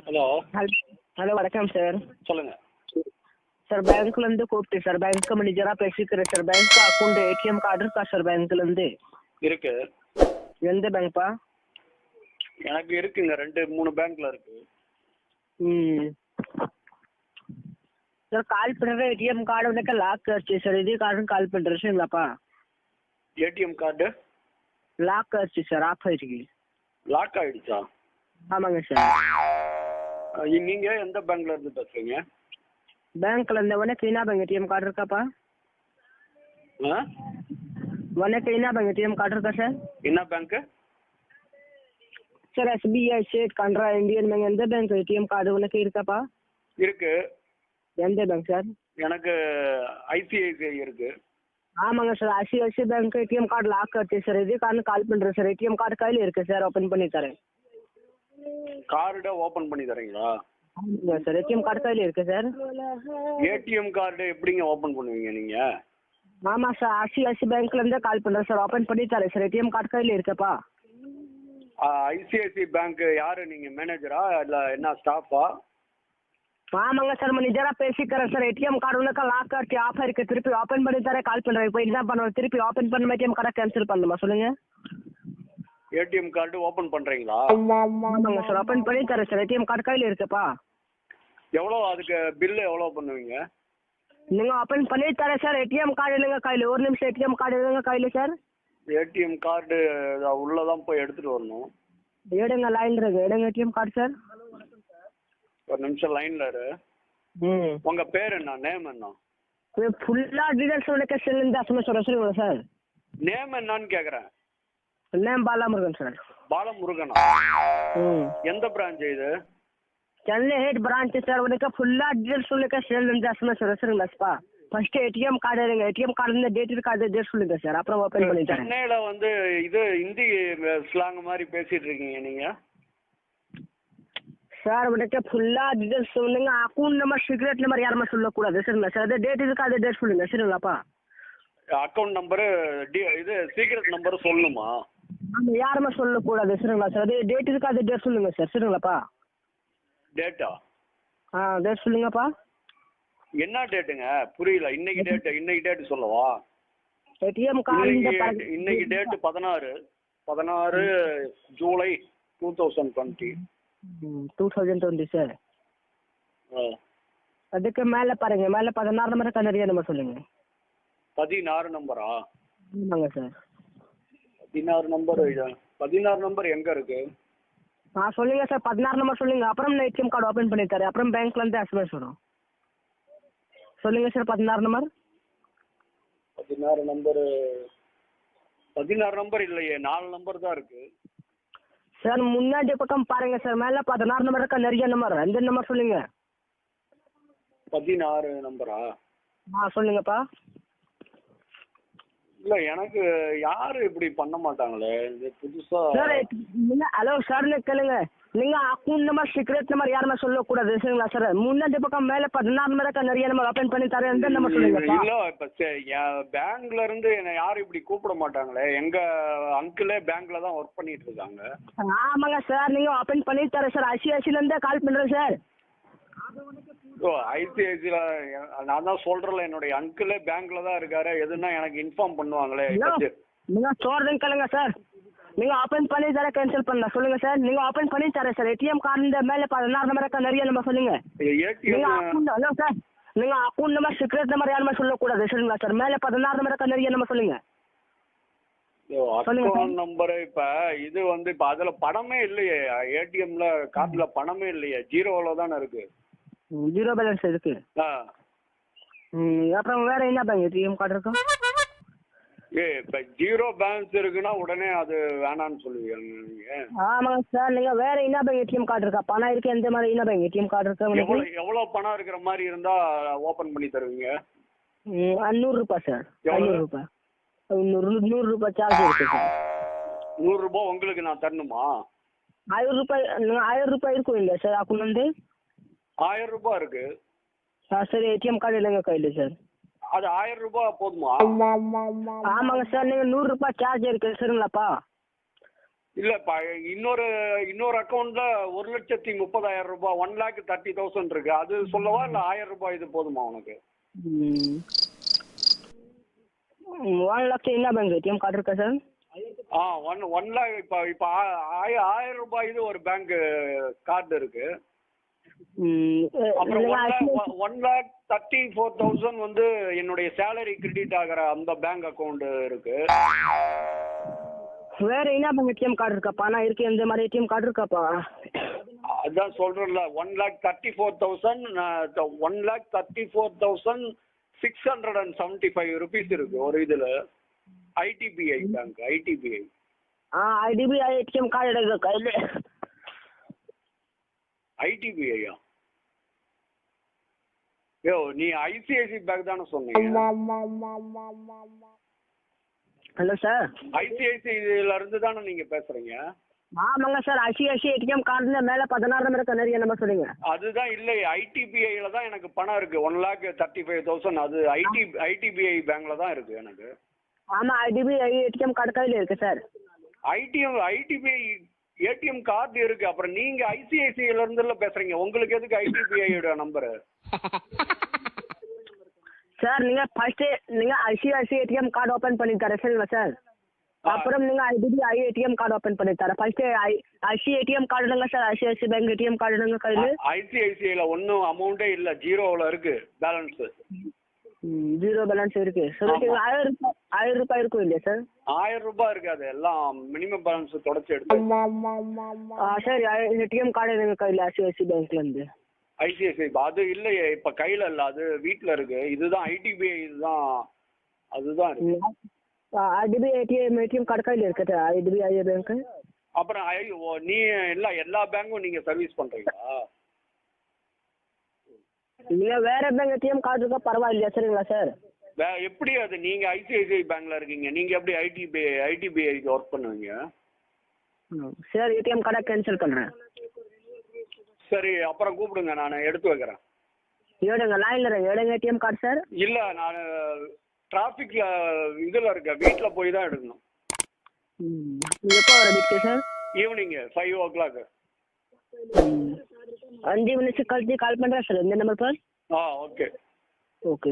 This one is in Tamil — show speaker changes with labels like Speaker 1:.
Speaker 1: ஹலோ.
Speaker 2: ஹலோ வணக்கம் சார்.
Speaker 1: சொல்லுங்க
Speaker 2: சார் பேங்க்ல இருந்து கூப்பிட்டேன் சார். பேங்க் மேனேஜரா பேசிக்கிறேன் sir. Bank account ATM card இருக்கா சார் பேங்க்ல இருந்து?
Speaker 1: இருக்கு.
Speaker 2: எந்த பேங்க்பா?
Speaker 1: எனக்கு இருக்குங்க, 2-3 பேங்க்ல இருக்கு.
Speaker 2: சார் கால் பண்ணுற ஏடிஎம் கார்டு உனக்கு லாக் ஆச்சு சார். இதே கார்டு கால் பண்ணுறேன் சரிங்களாப்பா?
Speaker 1: ஏடிஎம் கார்டு
Speaker 2: லாக் ஆச்சு சார். ஆஃப் ஆயிடுச்சு.
Speaker 1: லாக் ஆயிடுச்சா?
Speaker 2: ஆமாங்க சார்.
Speaker 1: நீங்க எந்த பேங்க்ல இருந்து பேசுறீங்க?
Speaker 2: பேங்க்ல இருந்து உனக்கு என்ன பேங்க் ஏடிஎம் கார்டு இருக்காப்பா? உனக்கு என்ன பேங்க் ஏடிஎம் கார்டு இருக்கா சார்?
Speaker 1: என்ன bank
Speaker 2: sir? SBI, state, Canara, Indian bank எந்த பேங்க் ஏடிஎம் கார்டு உனக்கு இருக்காப்பா?
Speaker 1: இருக்கு.
Speaker 2: எந்த பேங்க் சார்?
Speaker 1: எனக்கு ஐசிஐசிஐ இருக்கு.
Speaker 2: ஆமாங்க sir. ICICI bank ATM card lock ஆச்சு சார். இதே கார்டு கால் பண்ணுறேன் சார். ஏடிஎம் கார்டு கையில் இருக்கு சார். ஓப்பன் பண்ணி தரேன்.
Speaker 1: கார்டை ஓபன் பண்ணி தரீங்களா?
Speaker 2: ஆமாங்க சார். ஏடிஎம் கார்டு கையில் இருக்கு சார்.
Speaker 1: ஏடிஎம் கார்டு எப்படிங்க ஓபன் பண்ணுவீங்க நீங்க?
Speaker 2: ஆமாம் சார். ஐசிஐசிஐ பேங்க்ல இருந்தே கால் பண்ணுறேன் சார். ஓப்பன் பண்ணி தரேன் சார். ஏடிஎம் கார்டு கையில் இருக்கப்பா?
Speaker 1: ஐசிஐசிஐ பேங்க் யாரு, நீங்க மேனேஜரா இல்ல என்ன ஸ்டாஃபா?
Speaker 2: ஆமாங்க சார். மேனேஜரா பேசிக்கிறேன் சார். ஏடிஎம் கார்டு உனக்கு லாக் ஆச்சு, ஆஃப் இருக்கு. திருப்பி ஓப்பன் பண்ணி தரேன். கால் பண்ணுறேன். இப்போ என்ன பண்ணுவோம்? திருப்பி ஓப்பன் பண்ண ஏடிஎம் கார்டை கேன்சல் பண்ணுமா சொல்லுங்க?
Speaker 1: ஏடிஎம் கார்டு ஓபன் பண்றீங்களா?
Speaker 2: ஆமாங்க சார். ஓப்பன் பண்ணி தரேன் சார். ஏடிஎம் கார்டு கையில் இருக்குப்பா?
Speaker 1: எவ்வளோ அதுக்கு பில்லு எவ்வளோ பண்ணுவீங்க?
Speaker 2: நீங்கள் ஓப்பன் பண்ணி தரேன் சார். ஏடிஎம் கார்டு இல்லைங்க கையில். ஒரு நிமிஷம். ஏடிஎம் கார்டு இல்லைங்க கையில் சார்.
Speaker 1: ஏடிஎம் கார்டு உள்ளதான் போய் எடுத்துட்டு வரணும்.
Speaker 2: எடுங்க, லைன்ல இருக்கு. எடுங்க ஏடிஎம் கார்டு சார்.
Speaker 1: ஒரு நிமிஷம் லைன்ல இரு. உங்க பேர் என்ன, நேம் என்ன?
Speaker 2: ஃபுல்லாக டீடைல்ஸ் உனக்கு செல்லுங்க சொல்லுங்க சார்.
Speaker 1: நேம் என்னன்னு கேக்குறேன்.
Speaker 2: Name Balamurugan sir.
Speaker 1: பாலமுருகனா? எந்த பிரான்ச் இது?
Speaker 2: Chennai head branch sir. உனக்கு ஃபுல்லாக டீடைல்ஸ் உனக்கு செல்லுங்க சொல்லுங்கப்பா. ஃபர்ஸ்ட் ஏடிஎம் கார்டு எடுங்க. ஏடிஎம் கார்டு இந்த டேட் இருக்காது, டேட் சொல்லுங்க சார். அப்புறம் ஓப்பன் பண்ணி தரேன்.
Speaker 1: சென்னையில வந்து இது ஹிந்தி ஸ்லாங் மாதிரி பேசிட்டு இருக்கீங்க நீங்க.
Speaker 2: சார் உனக்கு ஃபுல்லாக டீடைல்ஸ் சொல்லுங்க. அக்கௌண்ட் நம்பர், சீக்ரெட் நம்பர் யாருமே சொல்லக்கூடாது சரிங்களா சார்? அது டேட் இருக்காது, டேட் சொல்லுங்க சரிங்களாப்பா?
Speaker 1: அக்கௌண்ட் நம்பரு இது சீக்ரெட் நம்பர் சொல்லணுமா?
Speaker 2: ஆமாம், யாருமே சொல்லக்கூடாது சரிங்களா சார்? அது டேட் இருக்காது, டேட் சொல்லுங்க சார் சரிங்களாப்பா?
Speaker 1: டேட்டா?
Speaker 2: டேட் சொல்லுங்கப்பா.
Speaker 1: என்ன டேட்டுங்க? புரியல. இன்னைக்கு டேட் சொல்லவா?
Speaker 2: ஏடிஎம் கார்டு
Speaker 1: இன்னைக்கு டேட் 16 ஜூலை 2020.
Speaker 2: 2020 சார். அதுக்கு மேலே பாருங்க. மேலே 16 நம்பர் கண்ணறியா நம்பர் சொல்லுங்க.
Speaker 1: 16 நம்பரா?
Speaker 2: ஆமாங்க சார்.
Speaker 1: 16 நம்பர் எங்க இருக்கு?
Speaker 2: சொல்லுங்க சார். 16 நம்பர் சொல்லுங்க. அப்புறம் நான் ஏடிஎம் கார்டு ஓப்பன் பண்ணி தரேன். அப்புறம் பேங்க்ல இருந்து எஸ்எம்எஸ் வரும். சொல்லுங்க சார். 16 நம்பர்.
Speaker 1: 16 நம்பர் இல்லையே, 4 நம்பர் தான் இருக்கு
Speaker 2: சார். முன்னாடி பக்கம் பாருங்க சார். மேலே 16 நம்பர் இருக்கா, நிறைய நம்பர். எந்த நம்பர் சொல்லுங்க?
Speaker 1: 16 நம்பரா?
Speaker 2: சொல்லுங்கப்பா.
Speaker 1: இல்ல, எனக்கு யாரும் இப்படி பண்ண மாட்டாங்களே, இது புதுசா.
Speaker 2: சார் ஹலோ சார், கேளுங்க. நீங்க அக்கௌண்ட் நம்பர், சீக்ரெட் நம்பர் யாருமே சொல்லக்கூடாது சரிங்களா சார்? முன்னாடி பக்கம் மேலே 16 நம்பர் இருக்கா, நிறைய நம்பர் ஓப்பன் பண்ணி தரேன். எந்த நம்பர் சொல்லுங்க?
Speaker 1: இல்ல, இப்ப பேங்க்ல இருந்து என்ன யாரும் இப்படி கூப்பிட மாட்டாங்களே. எங்க அங்கிளே பேங்க்ல தான் ஒர்க் பண்ணிட்டு இருக்காங்க.
Speaker 2: ஆமாங்க சார். நீங்க ஓப்பன் பண்ணி தரேன் சார். ஐசிஐசில இருந்தே கால் பண்றேன் சார்.
Speaker 1: ஐசிஐசில நான் தான் சொல்றேன்ல, என்னுடைய அங்கிளே பேங்க்ல தான் இருக்காரு. எதுனா எனக்கு இன்ஃபார்ம் பண்ணுவாங்களே.
Speaker 2: நீங்க சொல்றேன் கேளுங்க சார். நீங்க ஓப்பன் பண்ணி தர கேன்சல் பண்ணல சொல்லுங்க சார். நீங்க ஓப்பன் பண்ணி தரேன் சார். ஏடிஎம் கார்டு மேல 16 நம்பர் இருக்கா, நிறைய நம்பர் சொல்லுங்க. ஹலோ சார், நீங்க அக்கௌண்ட் நம்பர், சீக்ரெட் நம்பர் யாருமே சொல்லக்கூடாது சரிங்களா சார்? மேல 16 நம்பர் இருக்கா, நிறைய நம்பர் சொல்லுங்க.
Speaker 1: அக்கௌண்ட் நம்பர் இப்ப இது வந்து இப்ப அதுல பணமே இல்லையே. ஏடிஎம்ல கார்டுல பணமே இல்லையே, ஜீரோல தானே இருக்கு.
Speaker 2: ஜீரோ பேலன்ஸ் இருக்கு. அப்புறம் வேற என்ன பேங்க் ஏடிஎம் கார்டு இருக்கும்?
Speaker 1: இப்ப ஜீரோ பேலன்ஸ் இருக்குன்னா உடனே அது வேணான்னு சொல்லுவீங்க?
Speaker 2: ஆமாங்க சார். நீங்க வேற என்ன பேங்க் ஏடிஎம் கார்டு இருக்கா? பணம் இருக்கு. எந்த மாதிரி என்ன பேங்க் ஏடிஎம் கார்டு இருக்கு?
Speaker 1: எவ்வளவு பணம் இருக்கிற மாதிரி இருந்தா ஓபன் பண்ணி தருவீங்க?
Speaker 2: 100 ரூபாய் சார். 500 ரூபாய். 100 ரூபாய் சார்ஜ் இருக்கு சார்.
Speaker 1: 100 ரூபாய் உங்களுக்கு நான் தரணுமா?
Speaker 2: 1000 ரூபாய். 1000 ரூபாய் இருக்கும் இல்ல சார் அக்கௌண்ட் வந்து?
Speaker 1: 1000 ரூபாய் இருக்கு.
Speaker 2: சரி, ஏடிஎம் கார்டு இல்லைங்க கையில் சார்.
Speaker 1: அது 1000 ரூபாய் போதுமா?
Speaker 2: ஆமாங்க சார். நீங்க 100 ரூபாய் சார்ஜ் இருக்கு சரிங்களாப்பா?
Speaker 1: இல்லப்பா, இன்னொரு அக்கௌண்ட்ல 1,30,000 ரூபாய் 1,30,000 இருக்கு. அது சொல்லவா இல்ல 1000 ரூபாய் இது போதுமா உனக்கு?
Speaker 2: 1 lakh என்ன பேங்க் ஏடிஎம் கார்டு இருக்கா சார்?
Speaker 1: 1 lakh இப்ப 1000 ரூபாய் இது ஒரு பேங்க் கார்டு இருக்கு. அப்புறம் 1,34,000 வந்து என்னுடைய சேலரி கிரெடிட் ஆகிற அந்த பேங்க் அக்கவுண்ட் இருக்கு.
Speaker 2: வேற என்ன பேங்க் ஏடிஎம் கார்டு இருக்காப்பா? நான் இருக்கு இந்த மாதிரி ஏடிஎம் கார்டு இருக்காப்பா?
Speaker 1: அதான் சொல்றேன்ல, 1,34,675 rupees இருக்கு ஒரு இதுல. ITBI bank, ITBI.
Speaker 2: IDBI ATM card எடுக்க கையில்.
Speaker 1: ITBI-யா? யோ, நீ ICICI பேங்க் தானே சொன்னீங்க?
Speaker 2: ஹலோ சார்,
Speaker 1: ICICI-ல இருந்து தானே நீங்க பேசுறீங்க?
Speaker 2: ஆமாங்க சார். ICICI ஏடிஎம் கார்டுல மேல 16 நம்பர் இருக்க நிறைய நம்பர் சொல்லுங்க.
Speaker 1: அதுதான் இல்லை, ITBI-ல தான் எனக்கு பணம் இருக்கு 1,35,000. அது ITBI பேங்க்ல தான் இருக்கு எனக்கு.
Speaker 2: ஆமா, IDBI ஏடிஎம் கார்டு கையில் இருக்கு சார்.
Speaker 1: ITBI ஏடிஎம் கார்டு இருக்கு. அப்புறம் நீங்க ICICI-ல இருந்துல பேசுறீங்க, உங்களுக்கு எதுக்கு ITBI-யோட நம்பரு?
Speaker 2: சார் நீங்க first ICICI ATM card open பண்ணி தர சரிங்களா சார்? அப்புறம் நீங்க IDBI ஏடிஎம் கார்டு ஓபன் பண்ணி தர. ஃபர்ஸ்ட் ICICI ஏடிஎம் கார்டு இல்லங்க sir, ICICI bank ATM card இல்லங்க கையில.
Speaker 1: ICICI-ல ஒன்றும் அமௌண்டே இல்லை, ஜீரோவில் இருக்கு பேலன்ஸ்.
Speaker 2: ஜீரோ பேலன்ஸ் இருக்கு. சொல்லிட்டு 1000 ரூபாய் இருக்கும் இல்லையா சார்?
Speaker 1: 1000 ரூபாய் இருக்காது, எல்லாம் மினிமம் பேலன்ஸ் தொடச்சி எடுத்து.
Speaker 2: சரி, ஏடிஎம் கார்டு எங்க கையில் ICICI பேங்க்ல இருந்து.
Speaker 1: ICICI அது இல்லையே, இப்ப கையில இல்ல, அது வீட்டுல இருக்கு. இதுதான் ITBI, இதுதான் அதுதான் இருக்கு.
Speaker 2: IDBI ஏடிஎம் கார்டு கையில் இருக்கு IDBI பேங்க்.
Speaker 1: அப்புறம் நீ எல்லா பேங்க்கும் நீங்க சர்வீஸ் பண்றீங்களா?
Speaker 2: நீங்க வேற பேங்க் ஏடிஎம் கார்டு இருக்கா பரவாயில்லையா சரிங்களா சார்?
Speaker 1: எப்படி அது? நீங்க ICICI பேங்க்ல இருக்கீங்க, நீங்க எப்படி ITBIக்கு ஒர்க் பண்ணுவீங்க?
Speaker 2: சார் ஏடிஎம் கார்டை கேன்சல் பண்றேன்.
Speaker 1: சரி, அப்புறம் கூப்பிடுங்க, நான் எடுத்து வைக்கிறேன்.
Speaker 2: எடுங்க, லைன்ல இருங்க. எடுங்க ஏடிஎம் கார்டு சார்.
Speaker 1: இல்ல, நான் டிராஃபிக்ல இதுல இருக்கேன், வீட்டுல போய் தான் எடுக்கணும்.
Speaker 2: எப்போ வர வீட்டுக்கு சார்?
Speaker 1: Evening 5 o'clock.
Speaker 2: 5 நிமிஷம் கழிச்சு கால் பண்றேன் சார் இந்த நம்பர் पर.
Speaker 1: ஓகே.
Speaker 2: ஓகே.